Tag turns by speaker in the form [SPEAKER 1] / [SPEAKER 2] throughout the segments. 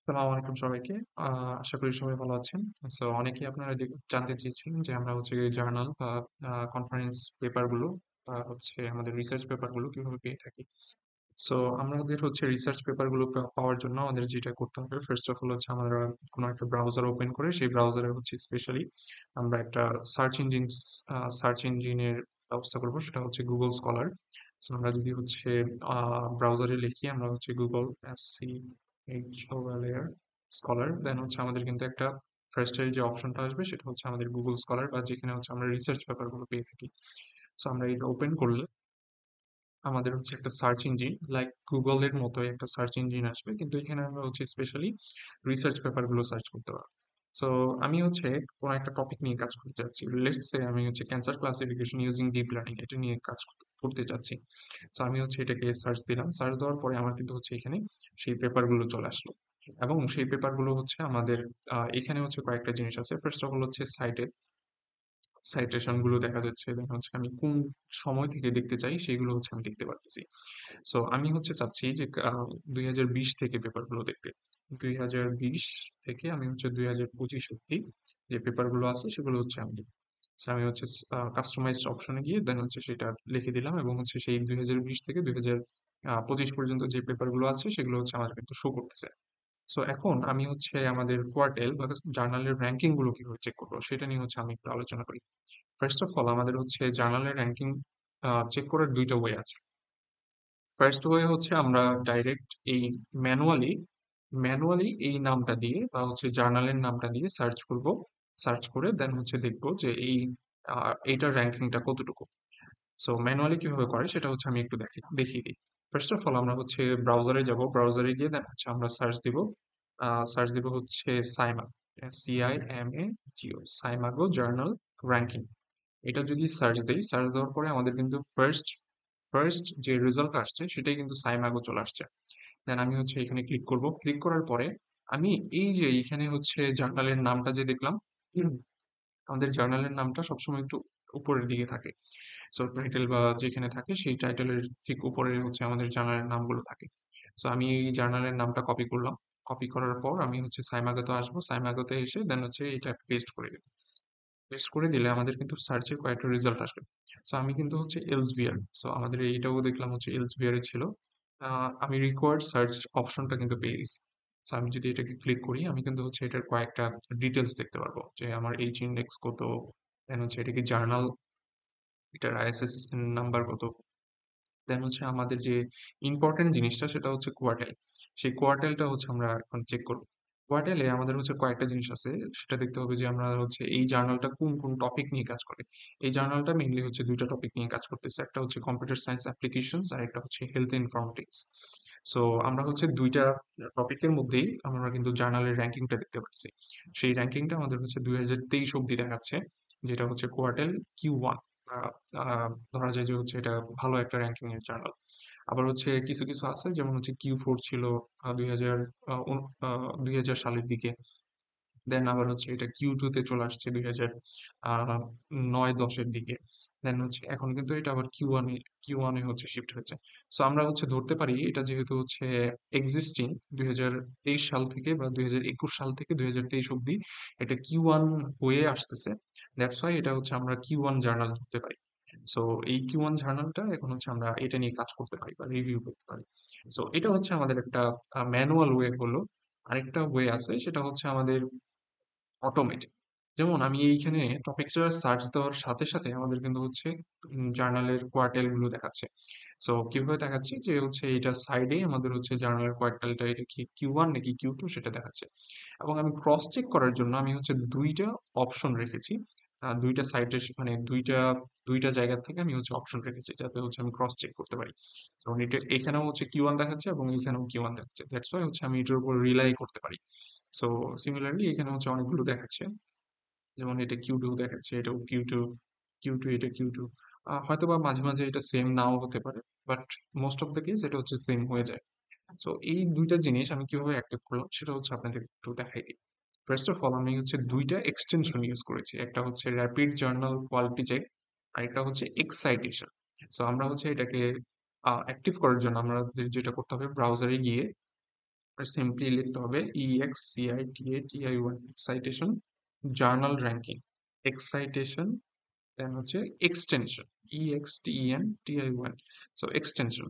[SPEAKER 1] সালাম আলাইকুম সবাইকে। আ আশা করি সবাই ভালো আছেন। সো অনেকেই আপনারা জানতে চেয়েছেন যে আমরা হচ্ছে জার্নাল বা কনফারেন্স পেপার গুলো বা হচ্ছে আমাদের রিসার্চ পেপার গুলো কিভাবে পেয়ে থাকি। সো আমাদের হচ্ছে রিসার্চ পেপার গুলো পাওয়ার জন্য আমাদের যেটা করতে হবে ফার্স্ট অফ অল হচ্ছে আমরা কোনো একটা ব্রাউজার ওপেন করে সেই ব্রাউজারে হচ্ছে স্পেশালি আমরা একটা সার্চ ইঞ্জিনের ব্যবস্থা করব, সেটা হচ্ছে গুগল স্কলার। সো আমরা যদি হচ্ছে ব্রাউজারে লিখি আমরা হচ্ছে গুগল SCHOLAR স্কলার, দেন হচ্ছে আমাদের কিন্তু একটা ফার্স্ট এর যে অপশনটা আসবে সেটা হচ্ছে আমাদের গুগল স্কলার, বা যেখানে হচ্ছে আমরা রিসার্চ পেপার গুলো পেয়ে থাকি। সো আমরা এটা ওপেন করলে আমাদের হচ্ছে একটা সার্চ ইঞ্জিন লাইক গুগল এর মতোই একটা সার্চ ইঞ্জিন আসবে, কিন্তু এখানে আমরা হচ্ছে স্পেশালি রিসার্চ পেপার গুলো সার্চ করতে পারবো। সো আমি হচ্ছে কোনো একটা টপিক নিয়ে কাজ করতে চাচ্ছি, লেটস সে আমি হচ্ছে cancer classification using deep learning এটা নিয়ে কাজ করতে চাচ্ছি। সো আমি হচ্ছে এটাকে সার্চ দিলাম, সার্চ দেওয়ার পরে আমার কিন্তু হচ্ছে এখানে সেই পেপার গুলো চলে আসলো, এবং সেই পেপার গুলো হচ্ছে আমাদের এখানে হচ্ছে কয়েকটা জিনিস আছে। ফার্স্ট অফ অল হচ্ছে সাইটেশন গুলো দেখা যাচ্ছে, দেন হচ্ছে আমি কোন সময় থেকে দেখতে চাই সেগুলো হচ্ছে আমি দেখতে পারতেছি। সো আমি হচ্ছে চাচ্ছি যে 2020 থেকে পেপারগুলো দেখতে। 2020 থেকে আমি হচ্ছে 2025 অব্দি যে পেপারগুলো আছে সেগুলো হচ্ছে আমি দেখবো। So আমি হচ্ছে কাস্টমাইজড অপশনে গিয়ে দেন হচ্ছে সেটা লিখে দিলাম, এবং হচ্ছে সেই 2020 থেকে 2025 পর্যন্ত যে পেপারগুলো আছে সেগুলো হচ্ছে আমার কিন্তু শো করতেছে। সো এখন আমি হচ্ছে আমাদের কোয়ার্টাইল বা জার্নালের র্যাঙ্কিং গুলো কিভাবে চেক করবো সেটা নিয়ে হচ্ছে আমি একটু আলোচনা করি। ফার্স্ট অফ অল আমাদের হচ্ছে জার্নালের র্যাঙ্কিং চেক করার দুইটা ওয়ে আছে। ফার্স্ট ওয়ে হচ্ছে আমরা ডাইরেক্ট এই ম্যানুয়ালি ম্যানুয়ালি এই নামটা দিয়ে বা হচ্ছে জার্নালের নামটা দিয়ে সার্চ করব। সার্চ করে দেন হচ্ছে দেখবো যে এইটার র্যাঙ্কিংটা কতটুকু। সো ম্যানুয়ালি কিভাবে করে সেটা হচ্ছে আমি একটু দেখিয়ে দিই। ফার্স্ট অফ অল আমরা হচ্ছে ব্রাউজারে যাব, ব্রাউজারে গিয়ে দেন হচ্ছে আমরা সার্চ দিব হচ্ছে সাইমা, সাইমাগো জার্নাল র্যাঙ্কিং। এটা যদি সার্চ দেই, সার্চ দেওয়ার পরে আমাদের কিন্তু ফার্স্ট ফার্স্ট যে রেজাল্ট আসছে সেটাই কিন্তু সাইমাগো চলে আসছে। দেন আমি হচ্ছে এখানে ক্লিক করব, ক্লিক করার পরে আমি এই যে এখানে হচ্ছে জার্নালের নামটা যে দেখলাম, আমাদের জার্নালের নামটা সবসময় একটু উপরের দিকে থাকে। সো টাইটেল বা যেখানে থাকে সেই টাইটেলের ঠিক উপরে হচ্ছে আমাদের জার্নালের নামগুলো থাকে। সো আমি এই জার্নালের নামটা কপি করলাম, কপি করার পর আমি হচ্ছে সাইমাগোতে আসবো, সাইমাগোতে এসে দেন হচ্ছে এটা পেস্ট করে দেবো। পেস্ট করে দিলে আমাদের কিন্তু সার্চের কয়েকটা রেজাল্ট আসবে। সো আমি কিন্তু হচ্ছে এলসভিয়ার, সো আমাদের এইটাও দেখলাম হচ্ছে এলসভিয়ারে ছিল। আমি রিকোয়ার্ড সার্চ অপশনটা কিন্তু পেয়ে গেছি। সো আমি যদি এটাকে ক্লিক করি আমি কিন্তু হচ্ছে এটার কয়েকটা ডিটেলস দেখতে পারবো, যে আমার এইচ ইন্ডেক্স কত, দেন হচ্ছে এটা কি জার্নাল, এটার আইএসএসএন নাম্বার কত, দেন হচ্ছে আমাদের যে ইম্পর্টেন্ট জিনিসটা সেটা হচ্ছে কোয়ার্টাইল। সেই কোয়ার্টাইলটা হচ্ছে আমরা এখন চেক করবো। কোয়ার্টাইলে আমাদের হচ্ছে কয়েকটা জিনিস আছে, সেটা দেখতে হবে যে আমরা হচ্ছে এই জার্নালটা কোন কোন টপিক নিয়ে কাজ করে। এই জার্নালটা মেইনলি হচ্ছে দুইটা টপিক নিয়ে কাজ করতেছে, একটা হচ্ছে কম্পিউটার সায়েন্স অ্যাপ্লিকেশনস আর একটা হচ্ছে হেলথ ইনফরমেটিক্স। সো আমরা হচ্ছে দুইটা টপিকের মধ্যেই আমরা কিন্তু জার্নালের র্যাঙ্কিংটা দেখতে পাচ্ছি। সেই র্যাঙ্কিংটা আমাদের হচ্ছে 2023 অব্দি দেখাচ্ছে, যেটা হচ্ছে কোয়ার্টাইল Q1। ধরা যায় যে হচ্ছে এটা ভালো একটা র্যাঙ্কিং এর জার্নাল। আবার হচ্ছে কিছু কিছু আছে যেমন হচ্ছে Q4 ছিল 2000 সালের দিকে। দেন আবার হচ্ছে এটা Q2 তে চলে আসছে 2009-10-এর দিকে। দেন হচ্ছে এখন কিন্তু এটা আবার কিউ ওয়ান এ হচ্ছে শিফট হয়েছে। সো আমরা হচ্ছে ধরতে পারি এটা যেহেতু হচ্ছে এক্সিস্টিং 2023 সাল থেকে বা 2021 সাল থেকে 2023 অব্দি এটা Q1 হয়ে আসতেছে। দ্যাটস ওয়াই এটা হচ্ছে আমরা Q1 জার্নাল ধরতে পারি। সো এই Q1 জার্নালটা এখন হচ্ছে আমরা এটা নিয়ে কাজ করতে পারি বা রিভিউ করতে পারি। সো এটা হচ্ছে আমাদের একটা ম্যানুয়াল ওয়ে হলো। আরেকটা ওয়ে আছে সেটা হচ্ছে আমাদের অটোমেটেড। যেমন আমি এইখানে টপিকটা সার্চ দেওয়ার সাথে সাথে আমাদের কিন্তু হচ্ছে জার্নালের কোয়ার্টাইল গুলো দেখাচ্ছে। সো কিভাবে দেখাচ্ছে যে হচ্ছে এটা সাইডে আমাদের হচ্ছে জার্নালের কোয়ার্টাইলটা এটা কি Q1 নাকি Q2 সেটা দেখাচ্ছে। এবং আমি ক্রস চেক করার জন্য আমি হচ্ছে দুইটা অপশন রেখেছি। দুইটা সাইটে মানে দুইটা জায়গা থেকে আমি হচ্ছে অপশন রেখেছি যাতে হচ্ছে আমি ক্রস চেক করতে পারি। কারণ এটা এখানেও হচ্ছে Q1 দেখাচ্ছে এবং এখানেও Q1 দেখাচ্ছে, দ্যাটস ওয়াই হচ্ছে আমি এটার উপর রিলাই করতে পারি। সো সিমিলারলি এখানে হচ্ছে অনেকগুলো দেখাচ্ছে, যেমন এটা Q2 দেখাচ্ছে, এটাও Q2, Q2, এটা Q2। হয়তো বা মাঝে মাঝে এটা সেম নাও হতে পারে, but most of the case এটা হচ্ছে সেম হয়ে যায়। সো এই দুইটা জিনিস আমি কিভাবে অ্যাক্টিভ করলাম সেটা হচ্ছে আপনাদের একটু দেখাই দিই। ফার্স্ট অফ অল আমি হচ্ছে দুইটা এক্সটেনশন ইউজ করেছি, একটা হচ্ছে র্যাপিড জার্নাল কোয়ালিটি চেক আর একটা হচ্ছে এক্সাইটেশন। সো আমরা হচ্ছে এটাকে অ্যাক্টিভ করার জন্য আমাদের যেটা করতে হবে ব্রাউজারে গিয়ে সিম্পলি লিখতে হবে EXCITATION excitation journal ranking excitation then হচ্ছে extension EXTENTION so extension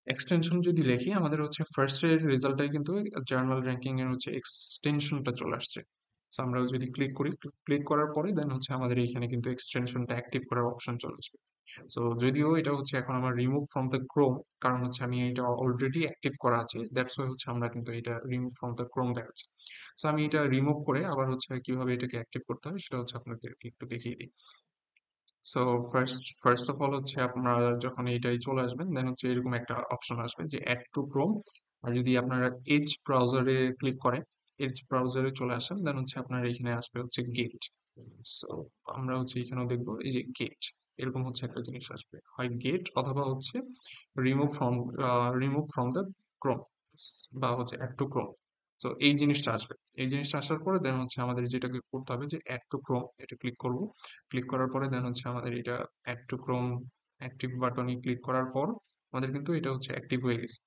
[SPEAKER 1] extension যদি লিখি আমাদের হচ্ছে ফার্স্ট এর রেজাল্টটাই কিন্তু জার্নাল র্যাঙ্কিং এর হচ্ছে এক্সটেনশনটা চলে আসছে। সো আমরা যদি ক্লিক করি, ক্লিক করার পরে দেন হচ্ছে আমাদের এখানে কিন্তু এক্সটেনশনটা অ্যাক্টিভ করার অপশন চলে আসবে। সো যদিও এটা হচ্ছে এখন আমার রিমুভ ফ্রম দ্য ক্রোম, কারণ হচ্ছে আমি এটা অলরেডি অ্যাক্টিভ করা আছে, দ্যাটস ওয়াই হচ্ছে আমরা কিন্তু এটা রিমুভ ফ্রম দ্য ক্রোম দেখাচ্ছে। সো আমি এটা রিমুভ করে আবার হচ্ছে কিভাবে এটাকে অ্যাক্টিভ করতে হয় সেটা হচ্ছে আপনাদেরকে একটু দেখিয়ে দিই। সো ফার্স্ট অফ অল হচ্ছে আপনারা যখন এইটাই চলে আসবেন দেন হচ্ছে এরকম একটা অপশন আসবে যে অ্যাড টু ক্রোম। আর যদি আপনারা এজ ব্রাউজারে ক্লিক করেন, এজ ব্রাউজারে চলে আসেন দেন হচ্ছে আপনার এখানে আসবে হচ্ছে গেট। সো আমরা হচ্ছে এখানেও দেখবো এই যে গেট, এরকম হচ্ছে একটা জিনিস আসবে, হয় গেট অথবা হচ্ছে remove from remove from the Chrome বা হচ্ছে অ্যাড টু ক্রোম। তো এই জিনিসটা আসবে, এই জিনিসটা আসার পরে দেন হচ্ছে আমাদের যেটাকে করতে হবে যে অ্যাড টু ক্রোম, এটা ক্লিক করব। ক্লিক করার পরে দেন হচ্ছে আমাদের এটা অ্যাড টু ক্রোম অ্যাক্টিভ বাটনে ক্লিক করার পর আমাদের কিন্তু এটা হচ্ছে অ্যাক্টিভ হয়ে গেছে।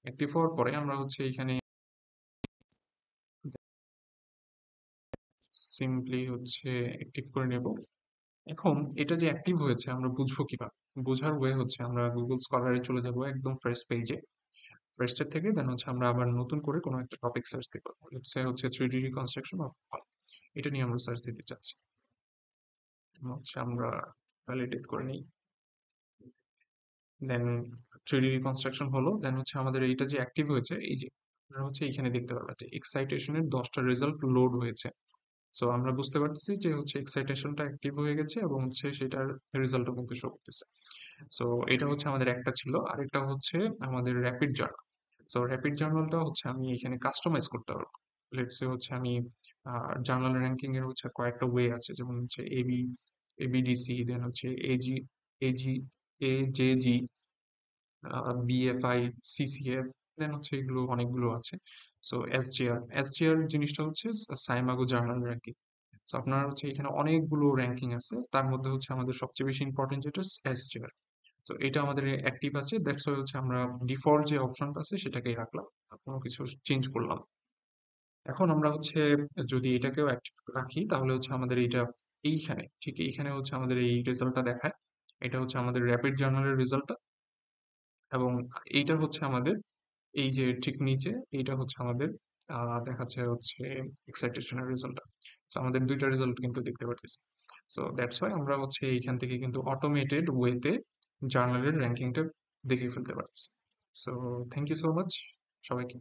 [SPEAKER 1] অ্যাক্টিভ হওয়ার পরে আমরা হচ্ছে এখানে সিম্পলি হচ্ছে অ্যাক্টিভ করে নেব। এখন এটা যে অ্যাক্টিভ হয়েছে আমরা বুঝবো কিভাবে? বোঝার ওয়ে হচ্ছে আমরা গুগল স্কলারে চলে যাব একদম ফার্স্ট পেজে। ফার্স্টের থেকে দেন হচ্ছে আমরা আবার নতুন করে কোনো একটা টপিক সার্চ দিব। লেটস সে হচ্ছে 3D রিকনস্ট্রাকশন অফ ওয়াল, এটা নিয়ে আমরা সার্চ দিতে চাচ্ছি। হচ্ছে আমরা ভ্যালিডেট করে নিই, দেন 3D রিকনস্ট্রাকশন হলো, দেন হচ্ছে আমাদের এইটা যে অ্যাক্টিভ হয়েছে, এই যে আপনারা হচ্ছে এখানে দেখতে পাবেন যে এক্সাইটেশনের 10টা রেজাল্ট লোড হয়েছে। সো আমরা বুঝতে পারতেছি যে হচ্ছে এক্সাইটেশনটা অ্যাক্টিভ হয়ে গেছে এবং হচ্ছে সেটার রেজাল্টও কিন্তু শো করতেছে। সো এটা হচ্ছে আমাদের একটা ছিল, আরেকটা হচ্ছে আমাদের র্যাপিড জার্নাল। সো র্যাপিড জার্নালটা হচ্ছে আমি এখানে কাস্টমাইজ করতে পারবো। লেটস সে হচ্ছে আমি জার্নাল র্যাঙ্কিং এর হচ্ছে কয়েকটা ওয়ে আছে, যেমন হচ্ছে এবিডিসি, দেন হচ্ছে এজি এজেজি, বিএফআই, সিসিএফ, দেন হচ্ছে এগুলো অনেকগুলো আছে। সো এসজিআর জিনিসটা হচ্ছে সাইমাগো জার্নাল র্যাঙ্কিং। সো আপনার হচ্ছে এখানে অনেকগুলো র্যাঙ্কিং আছে, তার মধ্যে হচ্ছে আমাদের সবচেয়ে বেশি ইম্পর্টেন্ট যেটা এসজিআর। তো এটা আমাদের অ্যাক্টিভ আছে, দ্যাটস ওয়াই হচ্ছে আমরা ডিফল্ট যে অপশনটা আছে সেটাকেই রাখলাম, আর কোনো কিছু চেঞ্জ করলাম না। এখন আমরা হচ্ছে যদি এটাকেও অ্যাক্টিভ রাখি তাহলে হচ্ছে আমাদের এইটা এইখানে ঠিক এইখানে হচ্ছে আমাদের এই রেজাল্টটা দেখায়। এটা হচ্ছে আমাদের র্যাপিড জার্নালের রেজাল্টটা, এবং এইটা হচ্ছে আমাদের এই যে ঠিক নিচে এইটা হচ্ছে আমাদের দেখাচ্ছে হচ্ছে এক্সাইটেশনের রেজাল্টটা। তো আমাদের দুইটা রেজাল্ট কিন্তু দেখতে পাচ্ছি। সো দ্যাটস ওয়াই আমরা হচ্ছে এইখান থেকে কিন্তু অটোমেটেড ওয়েতে জার্নালের র্যাঙ্কিংটা দেখে ফেলতে পারছি। So thank you so much সবাইকে।